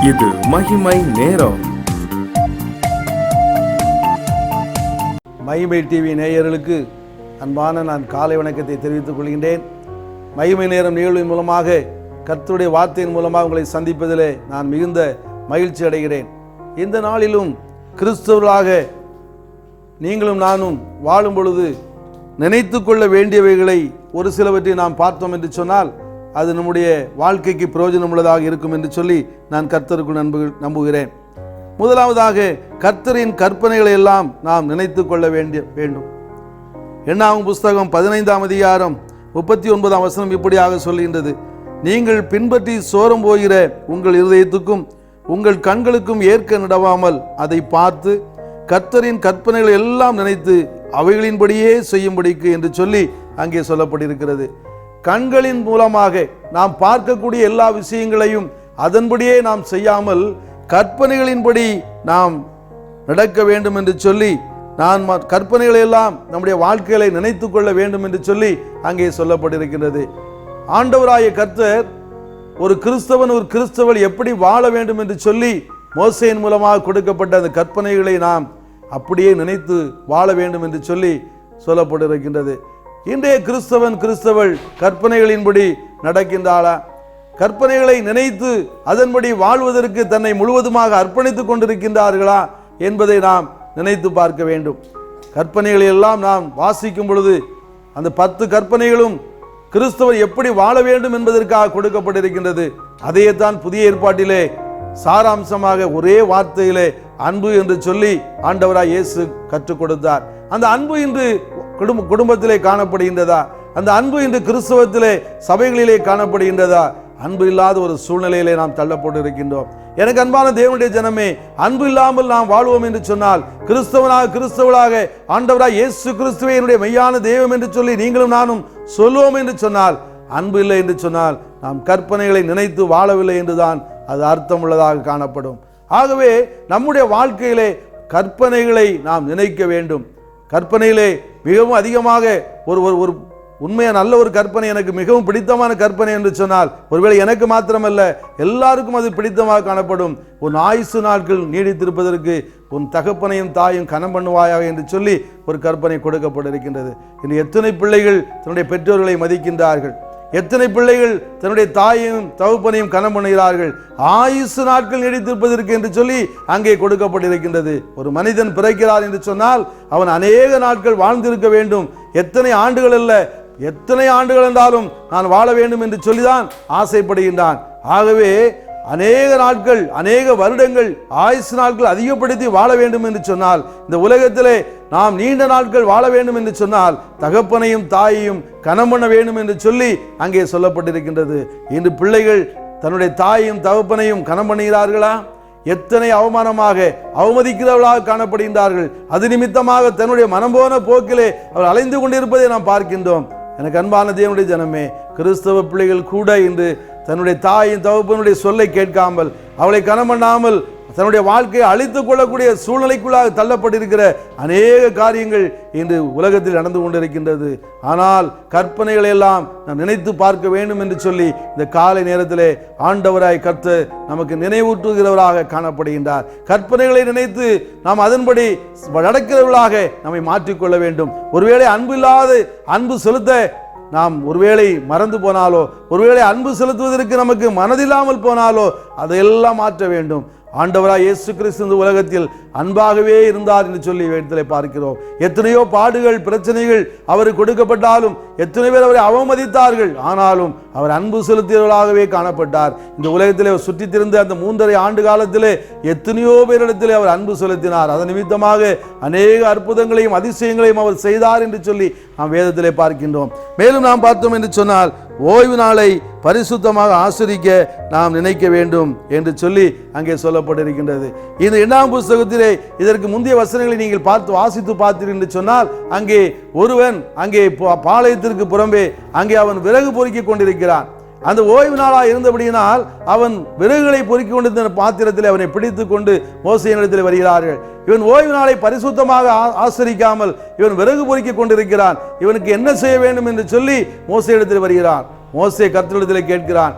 இது மகிமை நேரம். மகிமை டிவி நேயர்களுக்கு அன்பான நான் காலை வணக்கத்தை தெரிவித்துக் கொள்கின்றேன். மகிமை நேரம் நிகழ்வின் மூலமாக கர்த்தருடைய வார்த்தையின் மூலமாக உங்களை சந்திப்பதிலே நான் மிகுந்த மகிழ்ச்சி அடைகிறேன். இந்த நாளிலும் கிறிஸ்தவர்களாக நீங்களும் நானும் வாழும் பொழுது நினைத்து கொள்ள வேண்டியவைகளை ஒரு சிலவற்றை நாம் பார்த்தோம் என்று சொன்னால் அது நம்முடைய வாழ்க்கைக்கு பிரயோஜனம் உள்ளதாக இருக்கும் என்று சொல்லி நான் கர்த்தருக்குள் நம்புகிறேன். முதலாவதாக கர்த்தரின் கற்பனைகளை எல்லாம் நாம் நினைத்து கொள்ள வேண்டும். என்னாகும் புஸ்தகம் 15ஆம் அதிகாரம் 39ஆம் வசனம் இப்படியாக சொல்கின்றது: நீங்கள் பின்பற்றி சோரம் போகிற உங்கள் இருதயத்துக்கும் உங்கள் கண்களுக்கும் ஏற்க நடவாமல் அதை பார்த்து கர்த்தரின் கற்பனைகளை எல்லாம் நினைத்து அவைகளின்படியே செய்யும்படிக்கு என்று சொல்லி அங்கே சொல்லப்பட்டிருக்கிறது. கண்களின் மூலமாக நாம் பார்க்கக்கூடிய எல்லா விஷயங்களையும் அதன்படியே நாம் செய்யாமல் கற்பனைகளின்படி நாம் நடக்க வேண்டும் என்று சொல்லி கற்பனைகளை எல்லாம் நம்முடைய வாழ்க்கைகளை நினைத்து கொள்ள வேண்டும் என்று சொல்லி அங்கே சொல்லப்பட்டிருக்கின்றது. ஆண்டவராய கர்த்தர் ஒரு கிறிஸ்தவள் எப்படி வாழ வேண்டும் என்று சொல்லி மோசேயின் மூலமாக கொடுக்கப்பட்ட அந்த கற்பனைகளை நாம் அப்படியே நினைத்து வாழ வேண்டும் என்று சொல்லி சொல்லப்பட்டிருக்கின்றது. இன்றைய கிறிஸ்தவள் கற்பனைகளின்படி நடக்கின்றாளா? கற்பனைகளை நினைத்து அதன்படி வாழ்வதற்கு தன்னை முழுவதுமாக அர்ப்பணித்துக் கொண்டிருக்கின்றார்களா என்பதை நாம் நினைத்து பார்க்க வேண்டும். கற்பனைகளை எல்லாம் நாம் வாசிக்கும் பொழுது அந்த 10 கற்பனைகளும் கிறிஸ்தவர் எப்படி வாழ வேண்டும் என்பதற்காக கொடுக்கப்பட்டிருக்கின்றது. அதையே தான் புதிய ஏற்பாட்டிலே சாராம்சமாக ஒரே வார்த்தையிலே அன்பு என்று சொல்லி ஆண்டவராய் இயேசு கற்றுக் கொடுத்தார். அந்த அன்பு இன்று குடும்பத்திலே காணப்படுகின்றதா? அந்த அன்பு இன்று கிறிஸ்தவத்திலே சபைகளிலே காணப்படுகின்றதா? அன்பு இல்லாத ஒரு சூழ்நிலையிலே நாம் தள்ளப்பட்டு இருக்கின்றோம். எனக்கு அன்பான தேவனுடைய ஜனமே, அன்பு இல்லாமல் நாம் வாழ்வோம் என்று சொன்னால், கிறிஸ்தவளாக ஆண்டவராய் இயேசு கிறிஸ்துவே என்னுடைய மெய்யான தெய்வம் என்று சொல்லி நீங்களும் நானும் சொல்லுவோம் என்று சொன்னால், அன்பு இல்லை என்று சொன்னால் நாம் கற்பனைகளை நினைத்து வாழவில்லை என்றுதான் அது அர்த்தம் உள்ளதாக காணப்படும். ஆகவே நம்முடைய வாழ்க்கையிலே கற்பனைகளை நாம் நினைக்க வேண்டும். கற்பனையிலே மிகவும் அதிகமாக ஒரு உண்மையா நல்ல ஒரு கற்பனை, எனக்கு மிகவும் பிடித்தமான கற்பனை என்று சொன்னால், ஒருவேளை எனக்கு மாத்திரமல்ல எல்லாருக்கும் அது பிடித்தமாக காணப்படும். உன் ஆயுசு நாட்கள் நீடித்திருப்பதற்கு உன் தகப்பனையும் தாயும் கனம் பண்ணுவாயாக என்று சொல்லி ஒரு கற்பனை கொடுக்கப்பட்டிருக்கின்றது. இன்று எத்தனை பிள்ளைகள் தன்னுடைய பெற்றோர்களை மதிக்கின்றார்கள்? எத்தனை பிள்ளைகள் தன்னுடைய தாயையும் தகப்பனையும் கனம் பண்ணுகிறார்கள்? ஆயுசு நாட்கள் நீடித்திருப்பதற்கு என்று சொல்லி அங்கே கொடுக்கப்பட்டிருக்கின்றது. ஒரு மனிதன் பிறக்கிறார் என்று சொன்னால் அவன் அநேக நாட்கள் வாழ்ந்திருக்க வேண்டும். எத்தனை ஆண்டுகள் அல்ல, எத்தனை ஆண்டுகள் என்றாலும் நான் வாழ வேண்டும் என்று சொல்லிதான் ஆசைப்படுகின்றான். ஆகவே அநேக நாட்கள், அநேக வருடங்கள், ஆயுசு நாட்கள் அதிகப்படுத்தி வாழ வேண்டும் என்று சொன்னால், இந்த உலகத்திலே நாம் நீண்ட நாட்கள் வாழ வேண்டும் என்று சொன்னால் தகப்பனையும் தாயையும் கனம் பண்ண வேண்டும் என்று சொல்லி அங்கே சொல்லப்பட்டிருக்கின்றது. இன்று பிள்ளைகள் தன்னுடைய தாயையும் தகப்பனையும் கனம் பண்ணுகிறார்களா? எத்தனை அவமானமாக அவமதிக்கிறவர்களாக காணப்படுகின்றார்கள். அது நிமித்தமாக தன்னுடைய மனம் போன போக்கிலே அவர் அலைந்து கொண்டிருப்பதை நாம் பார்க்கின்றோம். எனக்கு அன்பான தேவனுடைய ஜனமே, கிறிஸ்தவ பிள்ளைகள் கூட இன்று தன்னுடைய தாயின் தகப்பனுடைய சொல்லை கேட்காமல், அவளை கனம் பண்ணாமல் தன்னுடைய வாழ்க்கையை அழித்துக் கொள்ளக்கூடிய சூழ்நிலைக்குள்ளாக தள்ளப்பட்டிருக்கிற அநேக காரியங்கள் இன்று உலகத்தில் நடந்து கொண்டிருக்கின்றது. ஆனால் கற்பனைகளை எல்லாம் நாம் நினைத்து பார்க்க வேண்டும் என்று சொல்லி இந்த காலை நேரத்திலே ஆண்டவராய் கர்த்தர் நமக்கு நினைவூட்டுகிறவராக காணப்படுகின்றார். கற்பனைகளை நினைத்து நாம் அதன்படி நடக்கிறவர்களாக நம்மை மாற்றிக்கொள்ள வேண்டும். ஒருவேளை அன்பு செலுத்த நாம் ஒருவேளை மறந்து போனாலோ, ஒருவேளை அன்பு செலுத்துவதற்கு நமக்கு மனதில்லாமல் போனாலோ அதையெல்லாம் மாற்ற வேண்டும். ஆண்டவராய் இயேசு கிறிஸ்து இந்த உலகத்தில் அன்பாகவே இருந்தார் என்று சொல்லி வேதத்திலே பார்க்கிறோம். எத்தனையோ பாடுகள், பிரச்சனைகள் அவருக்கு கொடுக்கப்பட்டாலும், எத்தனை பேர் அவரை அவமதித்தார்கள், ஆனாலும் அவர் அன்பு செலுத்தியவர்களாகவே காணப்பட்டார். இந்த உலகத்திலே சுற்றித் திரிந்த அந்த 3.5 ஆண்டு காலத்திலே எத்தனையோ பேரிடத்திலே அவர் அன்பு செலுத்தினார். அதன் நிமித்தமாக அநேக அற்புதங்களையும் அதிசயங்களையும் அவர் செய்தார் என்று சொல்லி நாம் வேதத்திலே பார்க்கின்றோம். மேலும் நாம் பார்த்தோம் என்று சொன்னால், ஓய்வு நாளை பரிசுத்தமாக ஆசரிக்க நாம் நினைக்க வேண்டும் என்று சொல்லி அங்கே சொல்லப்பட்டிருக்கின்றது. இந்த 2ஆம் புஸ்தகத்திலே இதற்கு முந்தைய வசனங்களை நீங்கள் வாசித்து பார்த்தீர்கள் என்று சொன்னால், அங்கே ஒருவன் அங்கே பாளையத்திற்கு புறம்பே அங்கே அவன் விறகு பொறுக்கிக் கொண்டிருக்கிறான். அந்த ஓய்வு நாளாக இருந்தபடியினால் அவன் விறகுகளை பொறுக்கிக் கொண்டிருந்த பாத்திரத்தில் அவனை பிடித்துக் கொண்டு மோசேயினிடத்தில் வருகிறார்கள். இவன் ஓய்வு நாளை பரிசுத்தமாக ஆசரிக்காமல் இவன் விறகு பொறுக்கிக் கொண்டிருக்கிறான். இவனுக்கு என்ன செய்ய வேண்டும் என்று சொல்லி மோசேயிடத்தில் வருகிறான். மோசே கர்த்தரிடத்தில் கேட்கிறான்,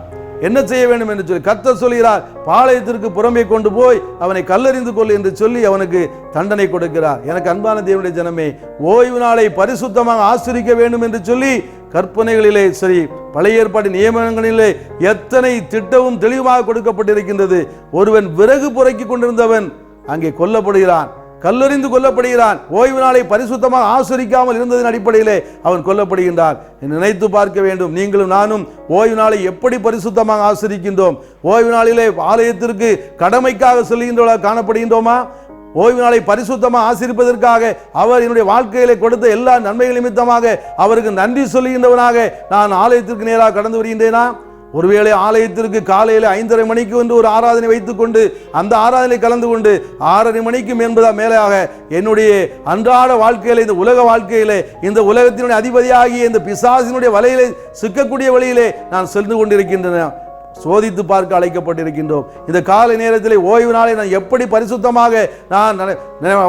என்ன செய்ய வேண்டும் என்று சொல்லி கர்த்தர் சொல்கிறார், பாளையத்திற்கு புறம்பே கொண்டு போய் அவனை கல்லெறிந்து கொள் என்று சொல்லி அவனுக்கு தண்டனை கொடுக்கிறார். எனக்கு அன்பான தேவனுடைய ஜனமே, ஓய்வு நாளை பரிசுத்தமாக ஆசரிக்க வேண்டும் என்று சொல்லி கற்பனைகளிலே சரி, பழைய ஏற்பாடு நியமனங்களிலே எத்தனை திட்டமும் தெளிவாக கொடுக்கப்பட்டிருக்கின்றது. ஒருவன் விறகு புரைக்கி கொண்டிருந்தவன் அங்கே கொல்லப்படுகிறான், கல்லெறிந்து கொல்லப்படுகிறான். ஓய்வு நாளை பரிசுத்தமாக ஆசரிக்காமல் இருந்ததன் அடிப்படையிலே அவன் கொல்லப்படுகின்றான். நினைத்து பார்க்க வேண்டும், நீங்களும் நானும் ஓய்வு நாளை எப்படி பரிசுத்தமாக ஆசரிக்கின்றோம்? ஓய்வு நாளிலே ஆலயத்திற்கு கடமைக்காக செல்கின்றவர்களாக காணப்படுகின்றோமா? ஓய்வு நாளை பரிசுத்தமாக ஆசரிப்பதற்காக அவர் என்னுடைய வாழ்க்கையிலே கொடுத்த எல்லா நன்மைகள் நிமித்தமாக அவருக்கு நன்றி சொல்லுகின்றவனாக நான் ஆலயத்திற்கு நேராக கடந்து வருகின்றேனா? ஒருவேளை ஆலயத்திற்கு காலையில் 5:30 மணிக்கு வந்து ஒரு ஆராதனை வைத்துக் கொண்டு அந்த ஆராதனை கலந்து கொண்டு 6:30 மணிக்கு மேலாக என்னுடைய அன்றாட வாழ்க்கையில, இந்த உலக வாழ்க்கையிலே, இந்த உலகத்தினுடைய அதிபதியாகிய இந்த பிசாசினுடைய வலையிலே சிக்கக்கூடிய வழியிலே நான் சென்று கொண்டிருக்கின்றன. சோதித்து பார்க்க அழைக்கப்பட்டிருக்கின்றோம். இந்த காலை நேரத்தில் ஓய்வு நாளை நான் எப்படி பரிசுத்தமாக நான்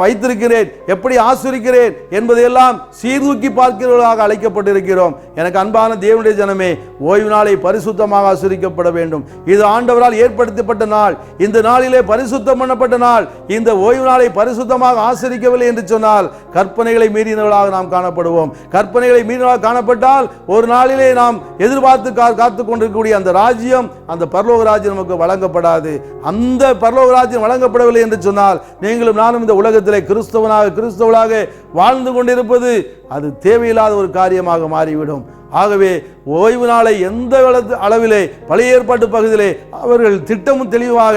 வைத்திருக்கிறேன், எப்படி ஆசரிக்கிறேன் என்பதையெல்லாம் சீர்தூக்கி பார்க்கிறவர்களாக அழைக்கப்பட்டிருக்கிறோம். எனக்கு அன்பான தேவனுடைய ஜனமே, ஓய்வு நாளை பரிசுத்தமாக ஆசரிக்கப்பட வேண்டும். இது ஆண்டவரால் ஏற்படுத்தப்பட்ட நாள். இந்த நாளிலே பரிசுத்தம் பண்ணப்பட்ட நாள். இந்த ஓய்வு நாளை பரிசுத்தமாக ஆசரிக்கவில்லை என்று சொன்னால் கற்பனைகளை மீறினவர்களாக நாம் காணப்படுவோம். கற்பனைகளை மீறினவர்களாக காணப்பட்டால் ஒரு நாளிலே நாம் எதிர்பார்த்து காத்து கொண்டிருக்கக்கூடிய அந்த ராஜ்யம், அந்த பரலோக ராஜ்யம் நமக்கு வழங்கப்படாது. அந்த பரலோக ராஜ்யம் வழங்கப்படவில்லை என்று சொன்னால் நீங்களும் நானும் இந்த உலகத்திலே கிறிஸ்தவளாக வாழ்ந்து கொண்டிருப்பது அது தேவையில்லாத ஒரு காரியமாக மாறிவிடும். ஆகவே ஓய்வு நாளை எந்த அளவிலே பழைய ஏற்பாட்டு பகுதியிலே அவர்கள் திட்டமும் தெளிவாக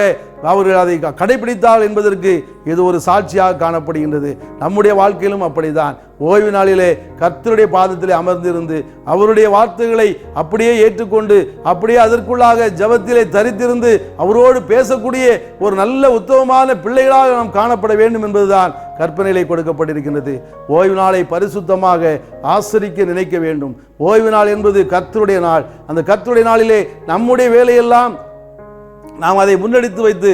அவர்கள் அதை கடைபிடித்தால் என்பதற்கு இது ஒரு சாட்சியாக காணப்படுகின்றது. நம்முடைய வாழ்க்கையிலும் அப்படித்தான். ஓய்வு நாளிலே கர்த்தருடைய பாதத்திலே அமர்ந்திருந்து அவருடைய வார்த்தைகளை அப்படியே ஏற்றுக்கொண்டு அப்படியே அதற்குள்ளாக ஜெபத்திலே தரித்திருந்து அவரோடு பேசக்கூடிய ஒரு நல்ல உத்தமமான பிள்ளைகளாக நாம் காணப்பட வேண்டும் என்பதுதான் கற்பனையிலே கொடுக்கப்பட்டிருக்கின்றது. ஓய்வு நாளை பரிசுத்தமாக ஆசரிக்க நினைக்க வேண்டும். ஓய்வு நாள் என்பது கர்த்தருடைய நாள். அந்த கர்த்தருடைய நாளிலே நம்முடைய வேலையெல்லாம் நாம் அதை முன்னெடுத்து வைத்து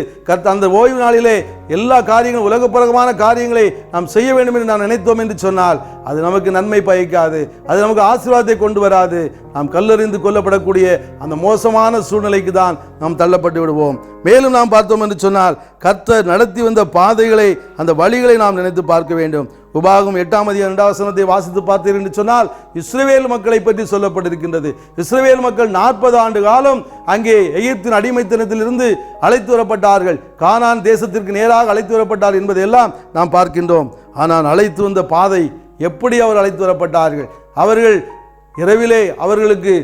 அந்த ஓய்வு நாளிலே எல்லா காரியங்களும் உலகப்பரமான காரியங்களை நாம் செய்ய வேண்டும் என்று நாம் நினைத்தோம் என்று சொன்னால் அது நமக்கு நன்மை பயக்காது, அது நமக்கு ஆசீர்வாதத்தை கொண்டு வராது. நாம் கல்லெறிந்து கொல்லப்படக்கூடிய அந்த மோசமான சூழ்நிலைக்கு தான் நாம் தள்ளப்பட்டு விடுவோம். மேலும் நாம் பார்த்தோம் என்று சொன்னால் கர்த்தர் நடத்தி வந்த பாதைகளை, அந்த வழிகளை நாம் நினைத்து பார்க்க வேண்டும். உபாகமம் 8:2 வாசித்து பார்த்தீர்கள் என்று சொன்னால் இஸ்ரவேல் மக்களை பற்றி சொல்லப்பட்டிருக்கின்றது. இஸ்ரவேல் மக்கள் 40 ஆண்டு காலம் அங்கே எகிப்தின் அடிமைத்தனத்திலிருந்து அழைத்து வரப்பட்டார்கள். கானான் தேசத்திற்கு நேராக அழைத்து வரப்பட்டார்கள் என்பதையெல்லாம் நாம் பார்க்கின்றோம். ஆனால் அழைத்து வந்த பாதை எப்படி அவர் அழைத்து வரப்பட்டார்கள்? அவர்கள் இரவிலே அவர்களுக்கு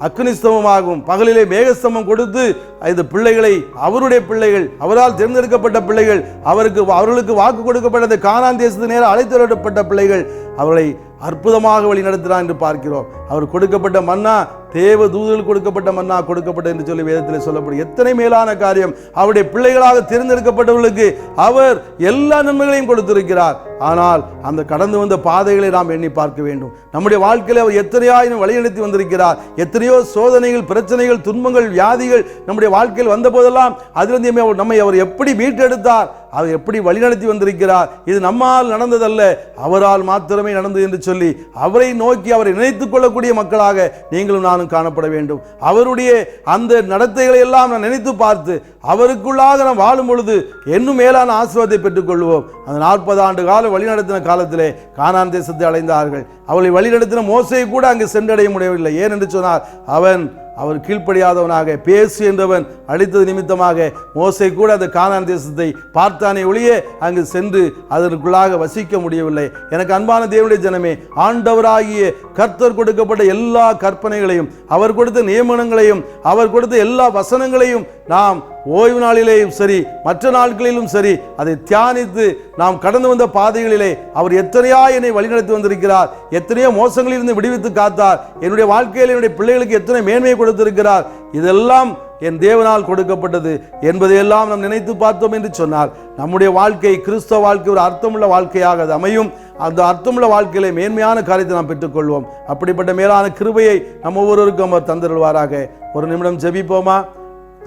அக்னிஸ்தமமாகும், பகலிலே மேகஸ்தமம் கொடுத்து இந்த பிள்ளைகளை, அவருடைய பிள்ளைகள், அவரால் தேர்ந்தெடுக்கப்பட்ட பிள்ளைகள், அவர்களுக்கு வாக்கு கொடுக்கப்பட்ட கானான் தேசத்து நேரம் அழைத்து வரப்பட்ட பிள்ளைகள் அவர்களை அற்புதமாக வழி நடத்தினார் என்று பார்க்கிறோம். அவர் கொடுக்கப்பட்ட மன்னா தேவ தூதர்கள் கொடுக்கப்பட்ட மன்னா கொடுக்கப்பட்ட என்று சொல்லி வேதத்தில் சொல்லப்படும். எத்தனை மேலான காரியம்! அவருடைய பிள்ளைகளாக தேர்ந்தெடுக்கப்பட்டவர்களுக்கு அவர் எல்லா நன்மைகளையும் கொடுத்திருக்கிறார். ஆனால் அந்த கடந்து வந்த பாதைகளை நாம் எண்ணி பார்க்க வேண்டும். நம்முடைய வாழ்க்கையில் அவர் எத்தனையாயிரம் வழிநடத்தி வந்திருக்கிறார். எத்தனையோ சோதனைகள், பிரச்சனைகள், துன்பங்கள், வியாதிகள் நம்முடைய வாழ்க்கையில் வந்த போதெல்லாம் அதிலிருந்து நம்மை அவர் எப்படி மீட்டெடுத்தார், அவர் எப்படி வழிநடத்தி வந்திருக்கிறார். இது நம்மால் நடந்ததல்ல, அவரால் மாத்திரமே நடந்தது என்று சொல்லி அவரை நோக்கி அவரை நினைத்துக் கொள்ளக்கூடிய மக்களாக நீங்களும் நானும் காணப்பட வேண்டும். அவருடைய அந்த நடத்தைகளை எல்லாம் நான் நினைத்து பார்த்து அவருக்குள்ளாக நாம் வாழும் பொழுது இன்னும் மேலான ஆசீர்வாதத்தை பெற்றுக் கொள்வோம். அந்த 40 ஆண்டு கால வழிநடத்தின காலத்திலே கானான் தேசத்தை அடைந்தார்கள். அவளை வழிநடத்தின மோசேயை கூட அங்கு சென்றடைய முடியவில்லை. ஏன் என்று சொன்னால் அவர் கீழ்ப்படியாதவனாக பேசு என்றவன் அழித்தது நிமித்தமாக மோசே கூட அந்த கானான் தேசத்தை பார்த்தானே ஒழிய அங்கு சென்று அதற்குள்ளாக வசிக்க முடியவில்லை. எனக்கு அன்பான தேவனுடைய ஜனமே, ஆண்டவராகிய கர்த்தர் கொடுக்கப்பட்ட எல்லா கற்பனைகளையும், அவர் கொடுத்த நியமனங்களையும், அவர் கொடுத்த எல்லா வசனங்களையும் நாம் ஓய்வு நாளிலேயும் சரி மற்ற நாட்களிலும் சரி அதை தியானித்து நாம் கடந்து வந்த பாதைகளிலே அவர் எத்தனையோ என்னை வழிநடத்தி வந்திருக்கிறார், எத்தனையோ மோசங்களிலிருந்து விடுவித்து காத்தார், என்னுடைய வாழ்க்கையில் என்னுடைய பிள்ளைகளுக்கு எத்தனை மேன்மையை கொடுத்திருக்கிறார். இதெல்லாம் என் தேவனால் கொடுக்கப்பட்டது என்பதையெல்லாம் நாம் நினைத்து பார்த்தோம் என்று சொன்னால் நம்முடைய வாழ்க்கை, கிறிஸ்தவ வாழ்க்கை ஒரு அர்த்தமுள்ள வாழ்க்கையாக அது அமையும். அந்த அர்த்தமுள்ள வாழ்க்கையிலே மேன்மையான காரியத்தை நாம் பெற்றுக்கொள்வோம். அப்படிப்பட்ட மேலான கிருபையை நம்ம ஒவ்வொருவருக்கும் அவர் தந்திருவாராக. ஒரு நிமிடம் ஜெபிப்போமா?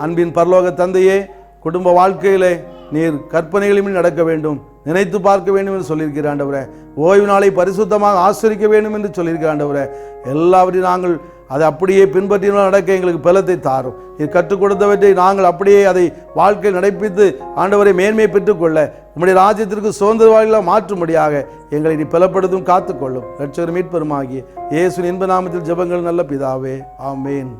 அன்பின் பரலோக தந்தையே, குடும்ப வாழ்க்கையிலே நீர் கற்பனைகளிலும் நடக்க வேண்டும், நினைத்து பார்க்க வேண்டும் என்று சொல்லியிருக்கிற ஆண்டவரே, ஓய்வு நாளை பரிசுத்தமாக ஆசரிக்க வேண்டும் என்று சொல்லியிருக்கிற ஆண்டவரே, எல்லாவற்றையும் நாங்கள் அதை அப்படியே பின்பற்றினால் நடக்க எங்களுக்கு பலத்தை தாரும். இது கற்றுக் கொடுத்தவற்றை நாங்கள் அப்படியே அதை வாழ்க்கையில் நடைப்பித்து ஆண்டவரை மேன்மை பெற்றுக்கொள்ள உம்முடைய ராஜ்யத்திற்கு சுதந்திரவாளிகளாக மாற்றும்படியாக எங்களை நீ பலப்படுத்தும், காத்துக்கொள்ளும். இரட்சகர் மீட்பெருமாகிய இயேசுவின் இன்ப நாமத்தில் ஜெபங்கள் நல்ல பிதாவே, ஆமேன்.